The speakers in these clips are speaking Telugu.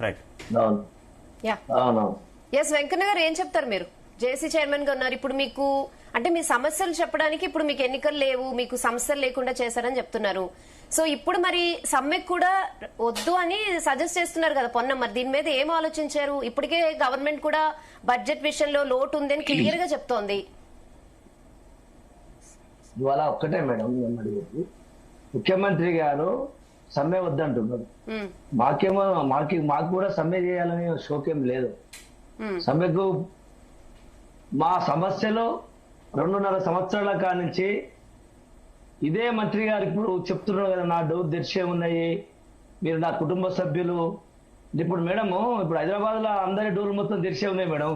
రైట్. ఎస్ వెంకన్న గారు ఏం చెప్తారు? మీరు జేసీ చైర్మన్ గా ఉన్నారు. ఇప్పుడు మీకు అంటే మీ సమస్యలు చెప్పడానికి ఇప్పుడు మీకు ఎన్నికలు లేవు, మీకు సమస్యలు లేకుండా చేశారని చెప్తున్నారు. సో ఇప్పుడు మరి సమ్మెకు కూడా వద్దు అని సజెస్ట్ చేస్తున్నారు కదా పొన్నం. మరి దీని మీద ఏం ఆలోచించారు? ఇప్పటికే గవర్నమెంట్ కూడా బడ్జెట్ విషయంలో లోటు ఉందని క్లియర్ గా చెప్తోంది. ఇవాళ ఒక్కటే మేడం, ముఖ్యమంత్రి గారు సమ్మె వద్దంటున్నారు. మాకేమో మాకు కూడా సమ్మె చేయాలని షోకేం లేదు. సమ్మెకు మా సమస్యలు 2.5 సంవత్సరాల కానించి ఇదే మంత్రి గారు ఇప్పుడు చెప్తున్నారు కదా, నా డోర్ తెరిచే ఉన్నాయి, మీరు నా కుటుంబ సభ్యులు. ఇప్పుడు మేడము ఇప్పుడు హైదరాబాద్ లో అందరి డోర్లు మొత్తం తెరిచే ఉన్నాయి మేడం.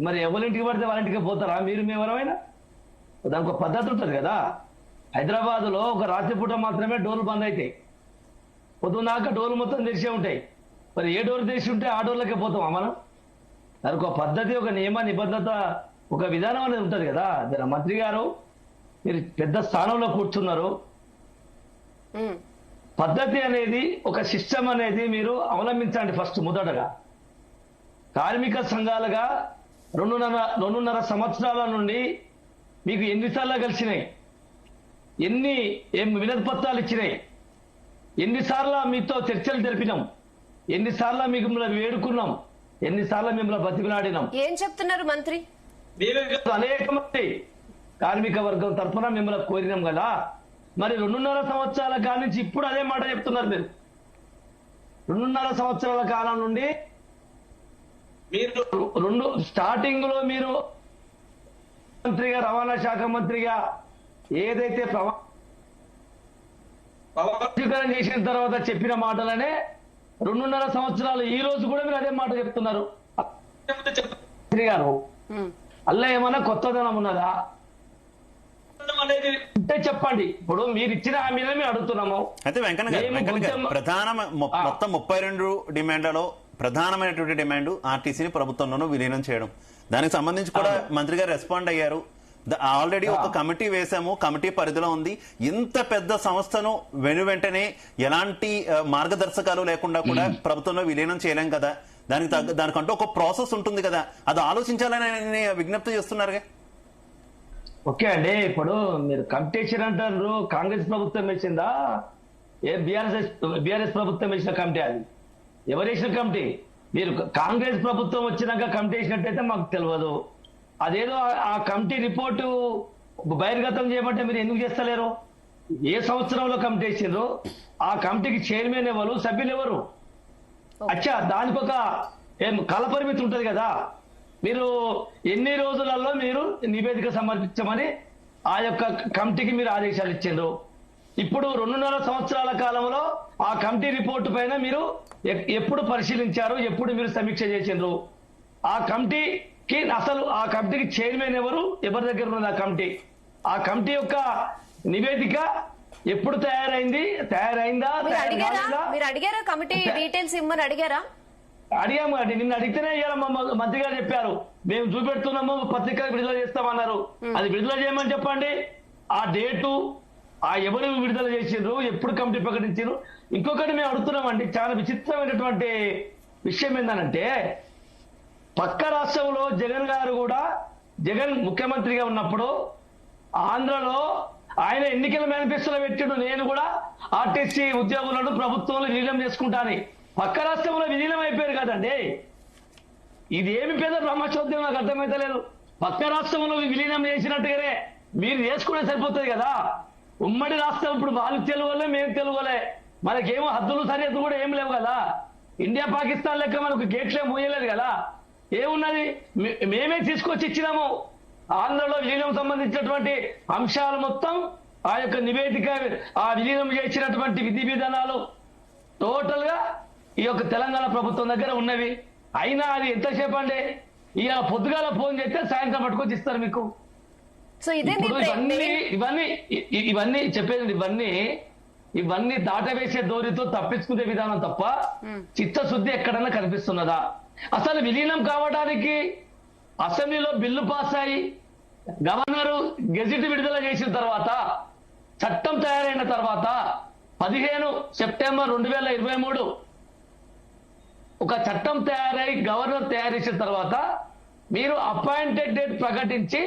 మరి ఎవరింటికి పడితే వాళ్ళంటికి పోతారా? మీరు మేమెవరైనా దానికి ఒక పద్ధతి ఉంటుంది కదా. హైదరాబాద్ లో ఒక రాత్రిపూట మాత్రమే డోర్లు బంద్ అవుతాయి, పొద్దున్నాక డోర్లు మొత్తం తెరిచే ఉంటాయి. మరి ఏ డోర్ తెరిచి ఉంటే ఆ డోర్లకే పోతామా మనం? దానికి ఒక పద్ధతి, ఒక నియమ నిబద్ధత, ఒక విధానం అనేది ఉంటుంది కదా. మంత్రి గారు మీరు పెద్ద స్థానంలో కూర్చున్నారు. పద్ధతి అనేది, ఒక సిస్టమ్ అనేది మీరు అవలంబించండి. ఫస్ట్ మొదటగా కార్మిక సంఘాలుగా 2.5 సంవత్సరాల నుండి మీకు ఎన్నిసార్లు కలిసినాయి, ఎన్ని వినతి పత్రాలు ఇచ్చినాయి, ఎన్నిసార్లు మీతో చర్చలు జరిపినాం, ఎన్నిసార్లు మీకు మిమ్మల్ని వేడుకున్నాం, ఎన్నిసార్లు మిమ్మల్ని బతికిలాడినాం. ఏం చెప్తున్నారు మంత్రి? అనేక మంది కార్మిక వర్గం తరఫున మిమ్మల్ని కోరినాం కదా. మరి 2.5 సంవత్సరాల కాలం నుంచి ఇప్పుడు అదే మాట చెప్తున్నారు. మీరు 2.5 సంవత్సరాల కాలం నుండి మీరు స్టార్టింగ్ లో మీరు మంత్రిగా, రవాణా శాఖ మంత్రిగా ఏదైతే ప్రమాణీకరణ చేసిన తర్వాత చెప్పిన మాటలనే 2.5 సంవత్సరాలు ఈ రోజు కూడా మీరు అదే మాట చెప్తున్నారు. మంత్రి గారు అలా ఏమన్నా కొత్తదనం ఉన్నదా అనేది ఉంటే చెప్పండి. ఇప్పుడు మీరు ఇచ్చిన హామీనే మేము అడుగుతున్నాము. అయితే వెంకన్న గారు ప్రధాన మొత్తం 32 డిమాండ్లలో ప్రధానమైనటువంటి డిమాండ్ ఆర్టీసీని ప్రభుత్వంలోనూ విలీనం చేయడం. దానికి సంబంధించి కూడా మంత్రి గారు రెస్పాండ్ అయ్యారు. ఆల్రెడీ ఒక కమిటీ వేశాము, కమిటీ పరిధిలో ఉంది. ఇంత పెద్ద సంస్థను వెంటనే ఎలాంటి మార్గదర్శకాలు లేకుండా కూడా ప్రభుత్వంలో విలీనం చేయలేం కదా, దానికంటూ ఒక ప్రాసెస్ ఉంటుంది కదా, అది ఆలోచించాలని విజ్ఞప్తి చేస్తున్నారుగా. ఓకే అండి, ఇప్పుడు మీరు కమిటీ అంటారు, కాంగ్రెస్ ప్రభుత్వం వేసిందా బీఆర్ఎస్ ప్రభుత్వం వేసిన కమిటీ? అది ఎవరు వేసిన కమిటీ? మీరు కాంగ్రెస్ ప్రభుత్వం వచ్చినాక కమిటీ వేసినట్టయితే మాకు తెలియదు. అదేదో ఆ కమిటీ రిపోర్టు బహిర్గతం చేయమంటే మీరు ఎందుకు చేస్తలేరు? ఏ సంవత్సరంలో కమిటీ వేసిండ్రు? ఆ కమిటీకి చైర్మన్ ఎవరు, సభ్యులు ఎవరు? అచ్చా, దానికి ఒక కాల పరిమితి ఉంటుంది కదా. మీరు ఎన్ని రోజులలో మీరు నివేదిక సమర్పించమని ఆ యొక్క కమిటీకి మీరు ఆదేశాలు ఇచ్చిండ్రు. ఇప్పుడు 2.5 సంవత్సరాల కాలంలో ఆ కమిటీ రిపోర్టు పైన మీరు ఎప్పుడు పరిశీలించారు, ఎప్పుడు మీరు సమీక్ష చేసిండ్రు? ఆ కమిటీకి అసలు ఆ కమిటీకి చైర్మన్ ఎవరు, ఎవరి దగ్గర ఉన్నది ఆ కమిటీ? ఆ కమిటీ యొక్క నివేదిక ఎప్పుడు తయారైందా? మీరు అడిగారా కమిటీ డీటెయిల్స్ ఇమ్మని అడిగారా? అడిగాము అండి, నిన్న అడిగితేనే మంత్రి గారు చెప్పారు, మేము చూపెడుతున్నాము, పత్రికలు విడుదల చేస్తామన్నారు. అది విడుదల చేయమని చెప్పండి. ఆ డేటు, ఆ ఎవరు విడుదల చేసిండ్రు, ఎప్పుడు కమిటీ ప్రకటించారు. ఇంకొకటి మేము అడుగుతున్నామండి, చాలా విచిత్రమైనటువంటి విషయం ఏంటంటే, పక్క రాష్ట్రంలో జగన్ ముఖ్యమంత్రిగా ఉన్నప్పుడు ఆంధ్రలో ఆయన ఎన్నికల మేనిఫెస్టోలో పెట్టిండు, నేను కూడా ఆర్టీసీ ఉద్యోగులను ప్రభుత్వంలో విలీనం చేసుకుంటాను. పక్క రాష్ట్రంలో విలీనం అయిపోయారు కదండి. ఇది ఏమి పెద్ద బ్రహ్మచోద్యం నాకు అర్థమైతలేదు. పక్క రాష్ట్రంలో విలీనం చేసినట్టుగానే మీరు చేసుకుంటే సరిపోతుంది కదా. ఉమ్మడి రాష్ట్రం ఇప్పుడు వాళ్ళు తెలుగులే, మేము తెలుగులే, మనకేమో హద్దులు సరిహద్దు కూడా ఏం లేవు కదా. ఇండియా పాకిస్తాన్ లెక్క మనకు గేట్లే మూయలేదు కదా. ఏమున్నది, మేమే తీసుకొచ్చి ఇచ్చినాము. ఆంధ్రలో విలీనం సంబంధించినటువంటి అంశాలు మొత్తం ఆ యొక్క నివేదిక, ఆ విలీనం చేసినటువంటి విధి విధానాలు టోటల్ గా ఈ యొక్క తెలంగాణ ప్రభుత్వం దగ్గర ఉన్నవి. అయినా అది ఎంతసేపు అండి, ఇవాళ పొద్దుగాల ఫోన్ చేస్తే సాయంత్రం పట్టుకొచ్చి ఇస్తారు మీకు. ఇవన్నీ చెప్పేది, ఇవన్నీ దాటవేసే దోరితో తప్పించుకునే విధానం తప్ప చిత్తశుద్ధి ఎక్కడన్నా కనిపిస్తున్నదా? అసలు విలీనం కావడానికి అసెంబ్లీలో బిల్లు పాస్ అయ్యి గవర్నరు గెజిట్ విడుదల చేసిన తర్వాత, చట్టం తయారైన తర్వాత 15 సెప్టెంబర్ 2023 ఒక చట్టం తయారై గవర్నర్ తయారు చేసిన తర్వాత మీరు అపాయింటెడ్ డేట్ ప్రకటించి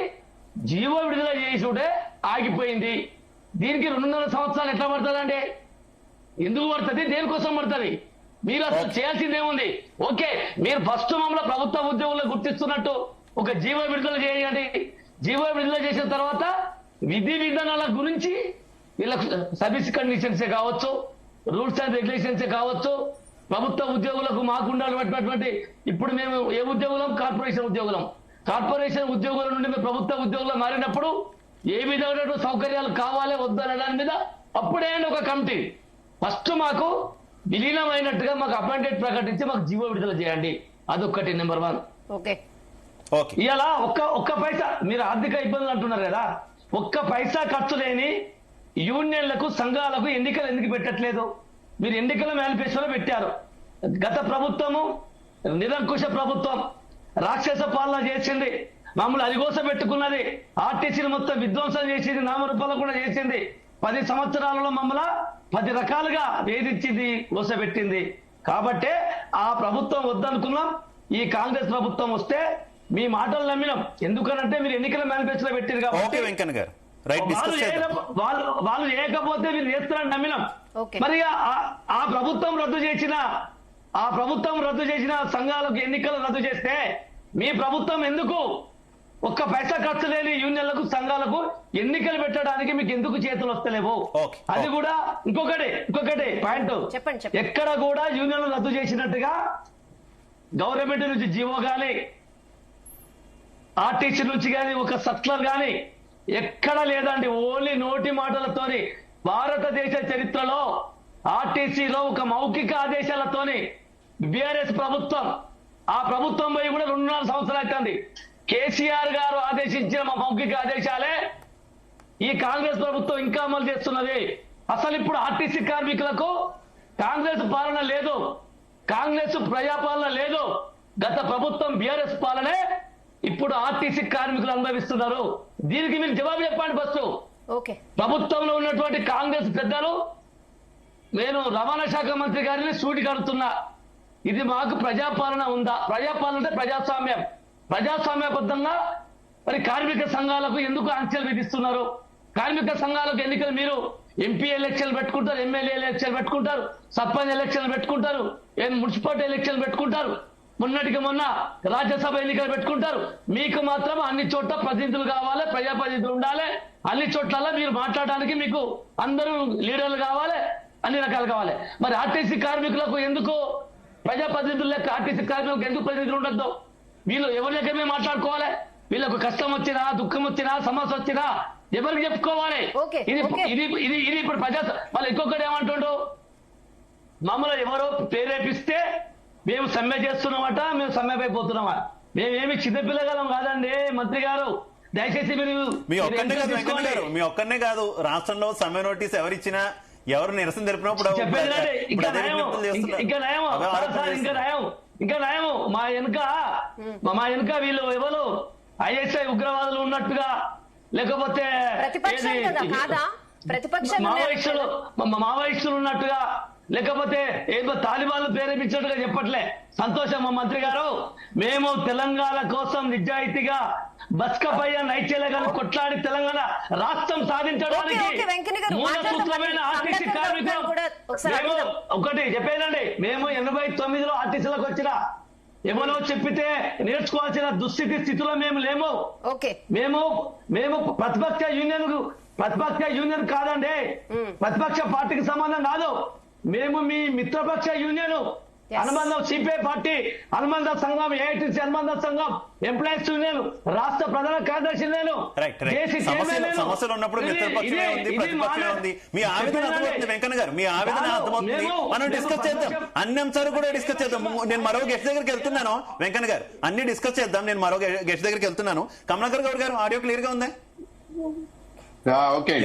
జీవో విడుదల చేసుడే ఆగిపోయింది. దీనికి 2.5 సంవత్సరాలు ఎట్లా పడుతుందండి? ఎందుకు పడుతుంది? దేనికోసం పడుతుంది? మీరు అసలు చేయాల్సిందేముంది? ఓకే, మీరు ఫస్ట్ మమ్మల్ని ప్రభుత్వ ఉద్యోగులు గుర్తిస్తున్నట్టు ఒక జీవో విడుదల చేయండి. జీవో విడుదల చేసిన తర్వాత విధి విధానాల గురించి వీళ్ళకు సర్వీస్ కండిషన్సే కావచ్చు, రూల్స్ అండ్ రెగ్యులేషన్సే కావచ్చు, ప్రభుత్వ ఉద్యోగులకు మాకుండాలన్నటువంటి ఇప్పుడు మేము ఏ ఉద్యోగులం? కార్పొరేషన్ ఉద్యోగులం. కార్పొరేషన్ ఉద్యోగుల నుండి మేము ప్రభుత్వ ఉద్యోగులు మారినప్పుడు ఏ విధమైన సౌకర్యాలు కావాలి వద్దనే దాని మీద అప్పుడే ఒక కమిటీ ఫస్ట్ మాకు విలీనమైనట్టుగా మాకు అపాయింటెడ్ ప్రకటించి మాకు జీవో విడుదల చేయండి. అదొక్కటి నెంబర్ 1. ఓకే, ఇలా ఒక్క పైసా మీరు ఆర్థిక ఇబ్బందులు అంటున్నారు కదా, ఒక్క పైసా ఖర్చు లేని యూనియన్లకు సంఘాలకు ఎన్నికలు ఎందుకు పెట్టట్లేదు? మీరు ఎన్నికల మేనిఫెస్టోలో పెట్టారు. గత ప్రభుత్వము నిరంకుశ ప్రభుత్వం రాక్షస పాలన చేసింది, మమ్మల్ని అదిగోస పెట్టుకున్నది, ఆర్టీసీని మొత్తం విధ్వంసం చేసింది, నామరూపాలు కూడా చేసింది. 10 సంవత్సరాలలో మమ్మల్ని 10 రకాలుగా వేధించింది, మోసపెట్టింది. కాబట్టే ఆ ప్రభుత్వం వద్దనుకున్నాం. ఈ కాంగ్రెస్ ప్రభుత్వం వస్తే మీ మాటలు నమ్మినాం. ఎందుకనంటే మీరు ఎన్నికల మేనిఫెస్టోలో పెట్టారు కాబట్టి. వెంకన్న గారు వాళ్ళు చేయకపోతే మీరు చేస్తారని నమ్మినాం. మరి ఆ ప్రభుత్వం రద్దు చేసిన సంఘాలకు ఎన్నికలు రద్దు చేస్తే మీ ప్రభుత్వం ఎందుకు ఒక్క పైసా ఖర్చు లేని యూనియన్లకు సంఘాలకు ఎన్నికలు పెట్టడానికి మీకు ఎందుకు చేతులు వస్తలేవు? అది కూడా ఇంకొకటి పాయింట్, ఎక్కడ కూడా యూనియన్లు రద్దు చేసినట్టుగా గవర్నమెంట్ నుంచి జీవో గాని ఆర్టీసీ నుంచి గాని ఒక సర్క్యులర్ గాని ఎక్కడ లేదండి. ఓన్లీ నోటి మాటలతోని భారతదేశ చరిత్రలో ఆర్టీసీలో ఒక మౌఖిక ఆదేశాలతోని బీఆర్ఎస్ ప్రభుత్వం, ఆ ప్రభుత్వం పోయి కూడా 2.5 సంవత్సరాలు అవుతుంది. కేసీఆర్ గారు ఆదేశించిన మౌఖిక ఆదేశాలే ఈ కాంగ్రెస్ ప్రభుత్వం ఇంకా అమలు చేస్తున్నది. అసలు ఇప్పుడు ఆర్టీసీ కార్మికులకు కాంగ్రెస్ పాలన లేదు, కాంగ్రెస్ ప్రజాపాలన లేదు. గత ప్రభుత్వం బీఆర్ఎస్ పాలనే ఇప్పుడు ఆర్టీసీ కార్మికులు అనుభవిస్తున్నారు. దీనికి మీరు జవాబు చెప్పండి. ఫస్ట్ ప్రభుత్వంలో ఉన్నటువంటి కాంగ్రెస్ పెద్దలు, నేను రవాణా శాఖ మంత్రి గారిని సూటిగా అడుగుతున్నా, ఇది మాకు ప్రజాపాలన ఉందా? ప్రజాపాలన అంటే ప్రజాస్వామ్యం. ప్రజాస్వామ్యబద్ధంగా మరి కార్మిక సంఘాలకు ఎందుకు ఆంక్షలు విధిస్తున్నారు? కార్మిక సంఘాలకు ఎన్నికలు మీరు ఎంపీ ఎలక్షన్లు పెట్టుకుంటారు, ఎమ్మెల్యే ఎలక్షన్లు పెట్టుకుంటారు, సర్పంచ్ ఎలక్షన్లు పెట్టుకుంటారు, మున్సిపాలిటీ ఎలక్షన్లు పెట్టుకుంటారు, మొన్నటికి మొన్న రాజ్యసభ ఎన్నికలు పెట్టుకుంటారు. మీకు మాత్రం అన్ని చోట్ల ప్రతినిధులు కావాలి, ప్రజాప్రతినిధులు ఉండాలి. అన్ని చోట్ల మీరు మాట్లాడడానికి మీకు అందరూ లీడర్లు కావాలి, అన్ని రకాలు కావాలి. మరి ఆర్టీసీ కార్మికులకు ఎందుకు ప్రజాప్రతినిధులు లెక్క ఆర్టీసీ కార్మికులకు ఎందుకు ప్రతినిధులు ఉండద్దు? వీళ్ళు ఎవరి దగ్గర మేము మాట్లాడుకోవాలి? వీళ్ళకు కష్టం వచ్చినా, దుఃఖం వచ్చినా, సమస్య వచ్చినా ఎవరికి చెప్పుకోవాలి? ఇది ఇప్పుడు వాళ్ళు ఇంకొకటి ఏమంటుండో, మమ్మల్ని ఎవరో ప్రేరేపిస్తే మేము సమ్మె చేస్తున్నామట, మేము సమ్మెపైపోతున్నామా? మేమేమి చిన్నపిల్లగలం కాదండి మంత్రి గారు. దయచేసి మీ ఒక్కనే కాదు, రాష్ట్రంలో సమ్మె నోటీస్ ఎవరిచ్చినా, ఎవరు నిరసన తెలిపినప్పుడు ఇంకా నయము మా వెనుక వీళ్ళు ఎవరు ఐఎస్ఐ ఉగ్రవాదులు ఉన్నట్టుగా, లేకపోతే మావోయిస్టులు ఉన్నట్టుగా, లేకపోతే ఏదో తాలిబాన్లు ప్రేరేపించినట్టుగా చెప్పట్లే. సంతోషం మా మంత్రి గారు. మేము తెలంగాణ కోసం నిజాయితీగా బస్కపయ్య నైచేలగాని కొట్లాడి తెలంగాణ రాష్ట్రం సాధించడానికి మూలసూత్రమైన ఆర్టీసీ కార్మికులు. మేము ఒకటి చెప్పేదండి, మేము 89లో ఆర్టీసీలకు వచ్చిన ఎవరో చెప్పితే నేర్చుకోవాల్సిన స్థితిలో మేము లేము. మేము ప్రతిపక్ష యూనియన్ కాదండి, ప్రతిపక్ష పార్టీకి సంబంధం కాదు. మేము మీ మిత్రపక్ష యూనియన్ అనుబంధం, సిపిఐ పార్టీ అనుబంధ సంఘం, ఏఐటీసీ అనుబంధ సంఘం, ఎంప్లాయీస్ యూనియన్, రాష్ట్ర ప్రధాన కార్యదర్శి నేను. సమస్యలు ఉన్నప్పుడు మిత్రపక్షమే ఉంది, ప్రతిపక్షమే ఉంది. మీ ఆవేదన అర్థమవుతుంది వెంకన్న గారు, మీ ఆవేదన అర్థమవుతుంది. మనం డిస్కస్ చేద్దాం, అన్ని అంశాలు కూడా డిస్కస్ చేద్దాం. నేను మరో గెస్ట్ దగ్గరికి వెళ్తున్నాను వెంకన్న గారు, అన్ని డిస్కస్ చేద్దాం. నేను మరో గెస్ట్ దగ్గరికి వెళ్తున్నాను. కమలాకర్ గౌడ్ గారు, ఆడియో క్లియర్ గా ఉందా? ఓకే.